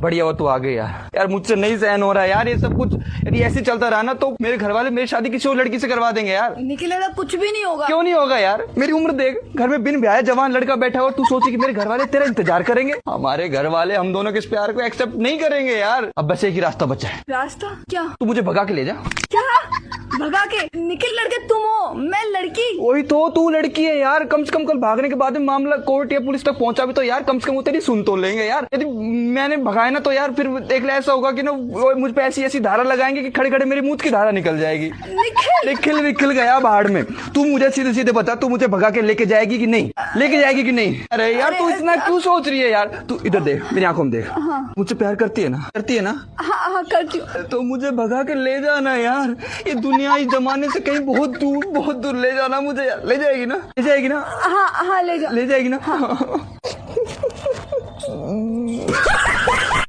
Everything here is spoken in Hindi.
बढ़िया हुआ तू आ गई यार। यार मुझसे नहीं सहन हो रहा है यार ये सब कुछ। यदि ऐसे चलता रहा ना तो मेरे घर वाले मेरी शादी किसी और लड़की से करवा देंगे यार। निखिल दादा कुछ भी नहीं होगा। क्यों नहीं होगा यार? मेरी उम्र देख, घर में बिन ब्याह जवान लड़का बैठा हो, तू सोची कि मेरे घर वाले तेरा इंतजार करेंगे? हमारे घर वाले हम दोनों के इस प्यार को एक्सेप्ट नहीं करेंगे यार। अब बस एक ही रास्ता बचा है। रास्ता क्या? तू मुझे भगा के ले जा। क्या भगा के? निखिल लड़के तुम हो, मैं लड़की। वही तो, तू लड़की है यार। कम से कम कल भागने के बाद में मामला कोर्ट या पुलिस तक पहुंचा भी तो यार कम से कम वो तेरी सुन तो लेंगे यार। यदि मैंने भगाया ना तो यार फिर देख ले ऐसा होगा कि ना वो मुझ पे ऐसी ऐसी धारा लगाएंगे कि खड़े खड़े मेरी मुंह की धारा निकल जाएगी। निखिल निकल गया बाहर में। तू मुझे सीधे सीधे बता, तू मुझे भगा के लेके जाएगी कि नहीं? लेके जाएगी कि नहीं? अरे यार तू इतना क्यों सोच रही है यार? तू इधर देख, मेरी आंखों में देख। मुझसे प्यार करती है ना? करती है ना? हाँ करती हूँ। तो मुझे भगा के ले जाना यार। ये दुनिया इस जमाने से कहीं बहुत दूर ले जाना मुझे यार। ले जाएगी ना? ले जाएगी ना? हाँ ले जाओ। ले जाएगी ना? हाँ।